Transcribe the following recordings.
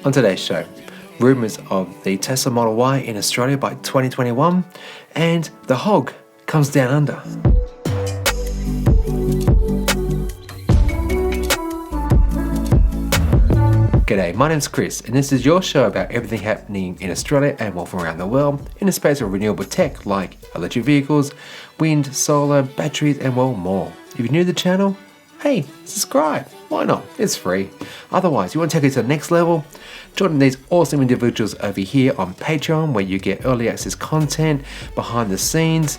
On today's show, rumours of the Tesla Model Y in Australia by 2021, and the hog comes down under. G'day, my name's Chris, and this is your show about everything happening in Australia and from around the world in the space of renewable tech like electric vehicles, wind, solar, batteries, and more. If you're new to the channel, hey, subscribe. Why not? It's free. Otherwise, you want to take it to the next level? Join these awesome individuals over here on Patreon, where you get early access content, behind the scenes,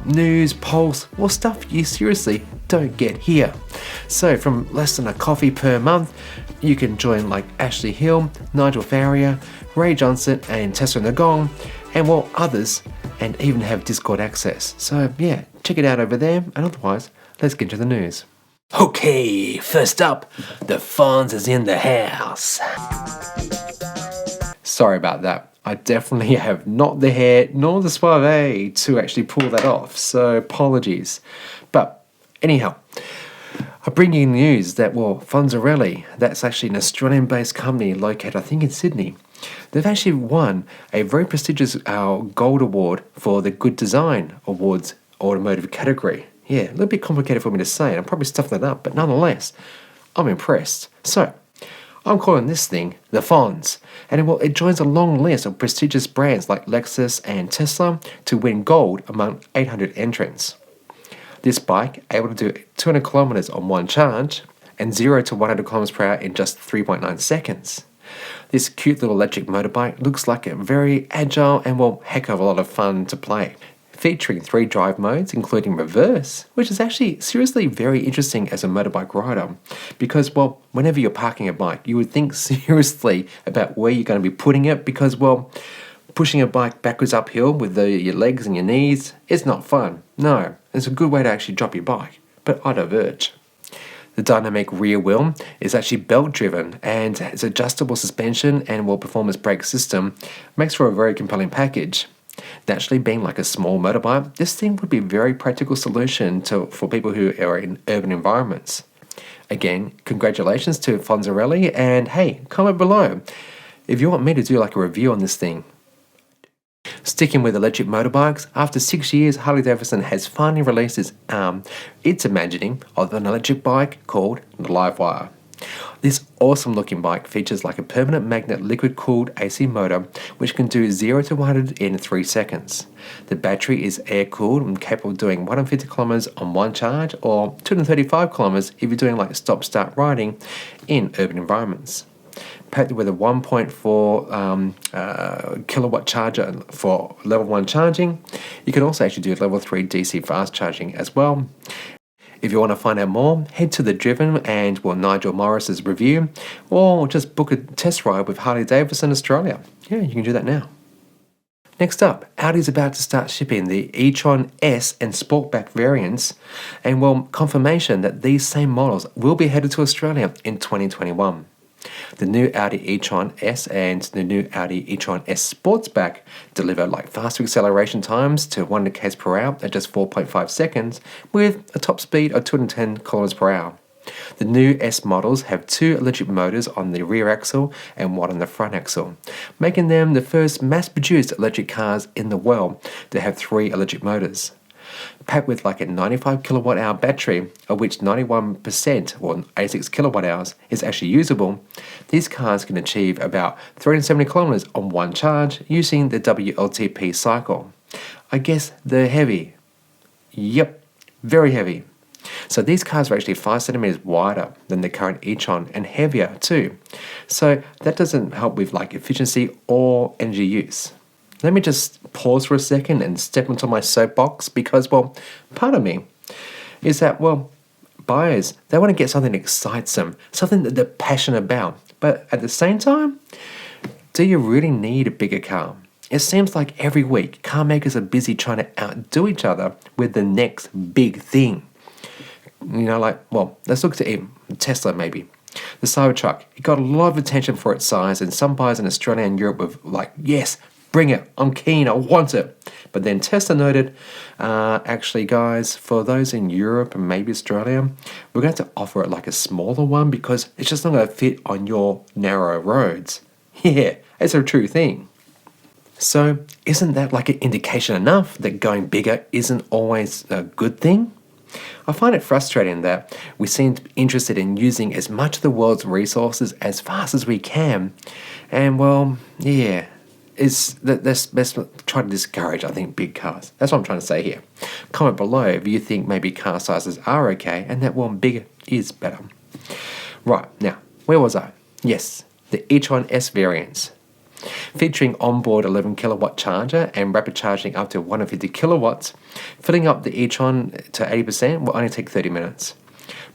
news, polls, stuff you seriously don't get here. So from less than a coffee per month, you can join like Ashley Hill, Nigel Farrier, Ray Johnson, and Tessa Nagong, and others, and even have Discord access. So yeah, check it out over there, and otherwise, let's get into the news. Okay, first up, the Fonz is in the house. Sorry about that. I definitely have not the hair nor the suave to actually pull that off, so apologies. But anyhow, I bring you news that, Fonzarelli, that's actually an Australian-based company located, I think, in Sydney. They've actually won a very prestigious gold award for the Good Design Awards automotive category. Yeah, a little bit complicated for me to say, and I'm probably stuffing that up, but nonetheless, I'm impressed. So, I'm calling this thing the Fonz, and it joins a long list of prestigious brands like Lexus and Tesla to win gold among 800 entrants. This bike able to do 200 kilometers on one charge and 0 to 100 kilometers per hour in just 3.9 seconds. This cute little electric motorbike looks like a very agile and heck of a lot of fun to play. Featuring 3 drive modes, including reverse, which is actually seriously very interesting as a motorbike rider, because, whenever you're parking a bike, you would think seriously about where you're going to be putting it, because, pushing a bike backwards uphill with your legs and your knees is not fun. No, it's a good way to actually drop your bike, but I diverge. The dynamic rear wheel is actually belt-driven, and its adjustable suspension and performance brake system makes for a very compelling package. Naturally, being like a small motorbike, this thing would be a very practical solution for people who are in urban environments. Again, congratulations to Fonzarelli, and hey, comment below if you want me to do like a review on this thing. Sticking with electric motorbikes, after 6 years, Harley Davidson has finally released its imagining of an electric bike called the LiveWire. This awesome looking bike features like a permanent magnet liquid cooled AC motor which can do 0 to 100 in 3 seconds. The battery is air cooled and capable of doing 150 kilometers on one charge, or 235 kilometers if you're doing like stop start riding in urban environments. Packed with a 1.4 kilowatt charger for level 1 charging. You can also actually do level 3 DC fast charging as well. If you want to find out more, head to The Driven and Nigel Morris's review, or just book a test ride with Harley Davidson Australia. Yeah, you can do that now. Next up, Audi is about to start shipping the E-Tron S and Sportback variants, and confirmation that these same models will be headed to Australia in 2021. The new Audi e-tron S and the new Audi e-tron S Sportsback deliver faster acceleration times to 100 km per hour at just 4.5 seconds with a top speed of 210 km per hour. The new S models have 2 electric motors on the rear axle and 1 on the front axle, making them the first mass-produced electric cars in the world to have 3 electric motors. Packed with a 95 kilowatt hour battery, of which 91% or 86 kilowatt hours is actually usable, these cars can achieve about 370 kilometers on one charge using the WLTP cycle. I guess they're heavy. Yep, very heavy. So these cars are actually 5 centimeters wider than the current e-tron and heavier too. So that doesn't help with efficiency or energy use. Let me just pause for a second and step into my soapbox, because, part of me is that, buyers, they want to get something that excites them, something that they're passionate about. But at the same time, do you really need a bigger car? It seems like every week, car makers are busy trying to outdo each other with the next big thing. Let's look at Tesla maybe. The Cybertruck, it got a lot of attention for its size, and some buyers in Australia and Europe were like, yes, bring it, I'm keen, I want it. But then Tesla noted, actually guys, for those in Europe and maybe Australia, we're going to offer it like a smaller one because it's just not going to fit on your narrow roads. Yeah, it's a true thing. So isn't that like an indication enough that going bigger isn't always a good thing? I find it frustrating that we seem interested in using as much of the world's resources as fast as we can. And well, yeah, let's try to discourage, I think, big cars. That's what I'm trying to say here. Comment below if you think maybe car sizes are okay and that one bigger is better. Right, now, where was I? Yes, the E-Tron S variants. Featuring onboard 11 kilowatt charger and rapid charging up to 150 kilowatts, filling up the E-Tron to 80% will only take 30 minutes.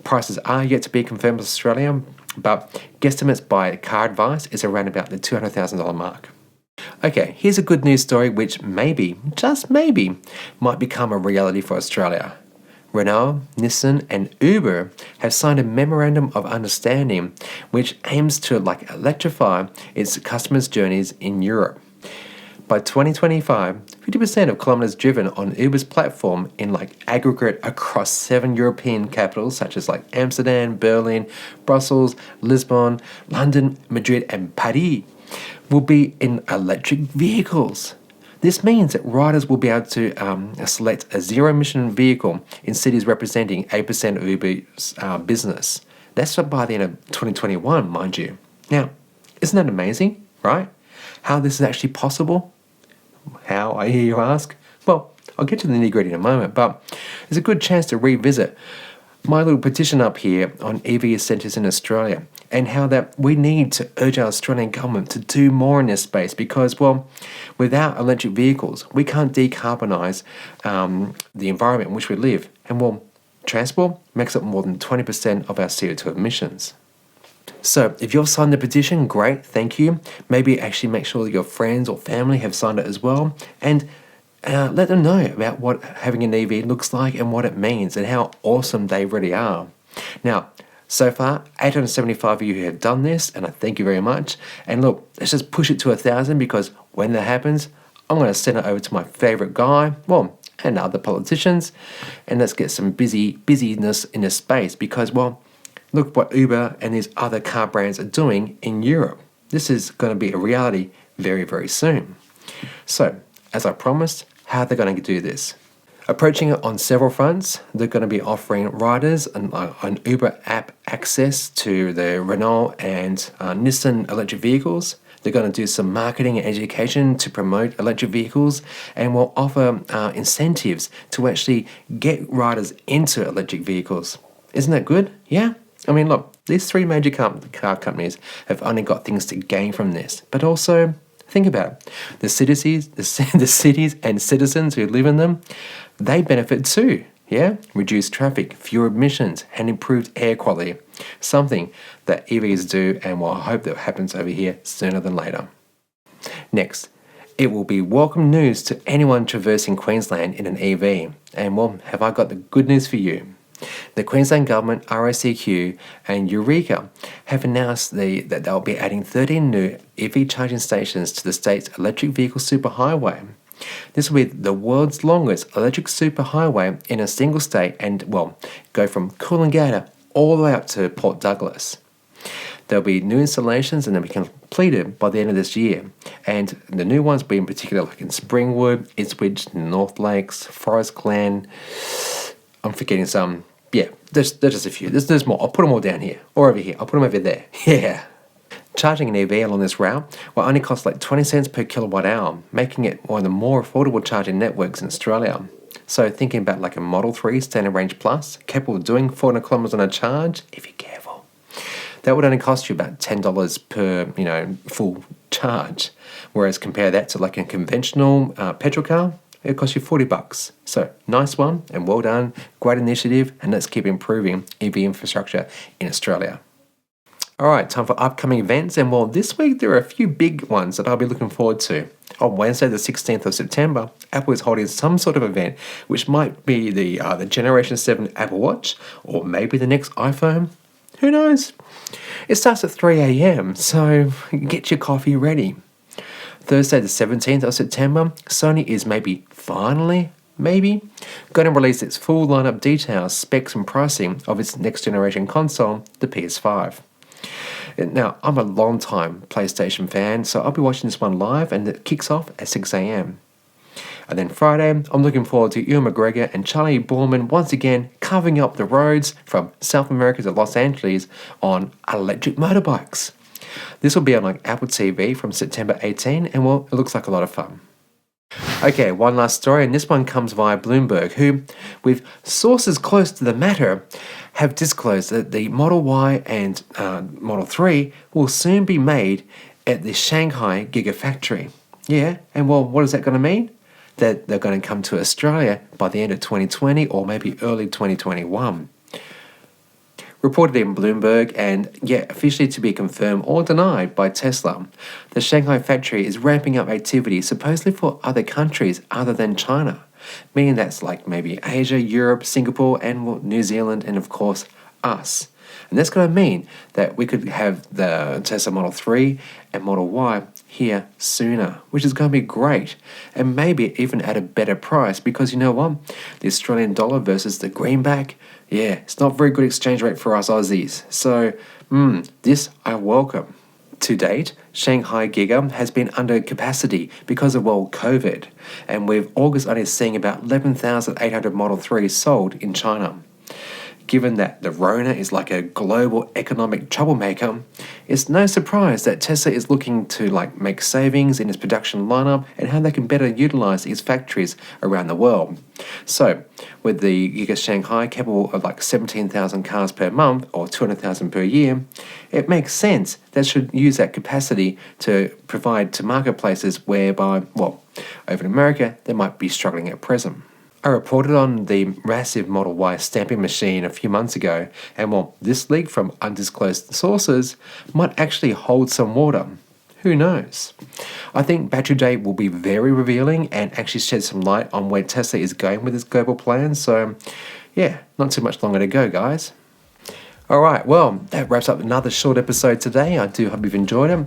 Prices are yet to be confirmed with Australia, but guesstimates by Car Advice is around about the $200,000 mark. Okay, here's a good news story which maybe, just maybe, might become a reality for Australia. Renault, Nissan and Uber have signed a memorandum of understanding which aims to electrify its customers' journeys in Europe. By 2025, 50% of kilometers driven on Uber's platform in aggregate across 7 European capitals such as Amsterdam, Berlin, Brussels, Lisbon, London, Madrid and Paris will be in electric vehicles. This means that riders will be able to select a zero-emission vehicle in cities representing 8% of Uber's business. That's by the end of 2021, mind you. Now, isn't that amazing, right? How this is actually possible? How, I hear you ask? Well, I'll get to the nitty-gritty in a moment, but it's a good chance to revisit my little petition up here on EV incentives in Australia and how that we need to urge our Australian government to do more in this space because, well, without electric vehicles, we can't decarbonise the environment in which we live. And, well, transport makes up more than 20% of our CO2 emissions. So if you've signed the petition, great, thank you. Maybe actually make sure that your friends or family have signed it as well. And let them know about what having an EV looks like and what it means and how awesome they really are. Now, so far, 875 of you have done this, and I thank you very much. And look, let's just push it to 1,000 because when that happens, I'm going to send it over to my favourite guy, well, and other politicians, and let's get some busyness in this space because, well, look what Uber and these other car brands are doing in Europe. This is going to be a reality very, very soon. So, as I promised, how are they going to do this? Approaching it on several fronts, they're going to be offering riders an Uber app access to the Renault and Nissan electric vehicles. They're going to do some marketing and education to promote electric vehicles and will offer incentives to actually get riders into electric vehicles. Isn't that good? Yeah? I mean, look, these three major car companies have only got things to gain from this, but also think about it. The cities and citizens who live in them, they benefit too. Yeah, reduced traffic, fewer emissions, and improved air quality. Something that EVs do, and well, I hope that happens over here sooner than later. Next, it will be welcome news to anyone traversing Queensland in an EV. And well, have I got the good news for you? The Queensland Government, RACQ and Eureka have announced that they'll be adding 13 new EV charging stations to the state's electric vehicle superhighway. This will be the world's longest electric superhighway in a single state and, well, go from Coolangatta all the way up to Port Douglas. There'll be new installations and they'll be completed by the end of this year. And the new ones will be in particular like in Springwood, Ipswich, North Lakes, Forest Glen. I'm forgetting some. Yeah, there's just a few. There's more. I'll put them all down here or over here. I'll put them over there. Yeah. Charging an EV along this route will only cost like 20 cents per kilowatt hour, making it one of the more affordable charging networks in Australia. So thinking about like a Model 3 Standard Range Plus, capable of doing 400 kilometres on a charge, if you're careful, that would only cost you about $10 per, full charge. Whereas compare that to like a conventional petrol car, it'll cost you $40. So nice one and well done, great initiative, and let's keep improving EV infrastructure in Australia. All right, time for upcoming events, and well, this week there are a few big ones that I'll be looking forward to. On Wednesday, the 16th of September, Apple is holding some sort of event, which might be the Generation 7 Apple Watch, or maybe the next iPhone. Who knows? It starts at 3 a.m, so get your coffee ready. Thursday the 17th of September, Sony is maybe going to release its full lineup details, specs and pricing of its next generation console, the PS5. Now, I'm a long time PlayStation fan, so I'll be watching this one live, and it kicks off at 6 a.m. And then Friday, I'm looking forward to Ewan McGregor and Charlie Borman once again carving up the roads from South America to Los Angeles on electric motorbikes. This will be on like Apple TV from September 18, and well, it looks like a lot of fun. Okay, one last story, and this one comes via Bloomberg, who, with sources close to the matter, have disclosed that the Model Y and Model 3 will soon be made at the Shanghai Giga factory. Yeah, and well, what is that going to mean? That they're going to come to Australia by the end of 2020 or maybe early 2021. Reported in Bloomberg, and yet officially to be confirmed or denied by Tesla, the Shanghai factory is ramping up activity supposedly for other countries other than China, meaning that's like maybe Asia, Europe, Singapore, and well, New Zealand, and of course us. And that's going to mean that we could have the Tesla Model 3 and Model Y here sooner, which is going to be great, and maybe even at a better price, because you know what? The Australian dollar versus the greenback, yeah, it's not a very good exchange rate for us Aussies. So, this I welcome. To date, Shanghai Giga has been under capacity because of, well, COVID, and with August only seeing about 11,800 Model 3s sold in China. Given that the Rona is like a global economic troublemaker, it's no surprise that Tesla is looking to like make savings in its production lineup and how they can better utilize its factories around the world. So, with the Giga Shanghai capable of like 17,000 cars per month or 200,000 per year, it makes sense that should use that capacity to provide to marketplaces whereby, well, over in America, they might be struggling at present. I reported on the massive Model Y stamping machine a few months ago, and well, this leak from undisclosed sources might actually hold some water. Who knows? I think Battery Day will be very revealing and actually shed some light on where Tesla is going with its global plan, so yeah, not too much longer to go, guys. Alright, well, that wraps up another short episode today. I do hope you've enjoyed it.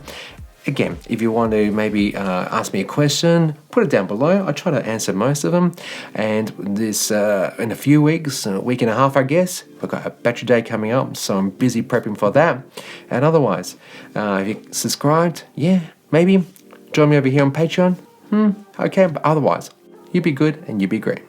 Again, if you want to maybe ask me a question, put it down below. I try to answer most of them. And this, in a few weeks, a week and a half, I guess, we've got a Battery Day coming up, so I'm busy prepping for that. And otherwise, if you subscribed, yeah, maybe join me over here on Patreon. Okay, but otherwise, you be good and you be great.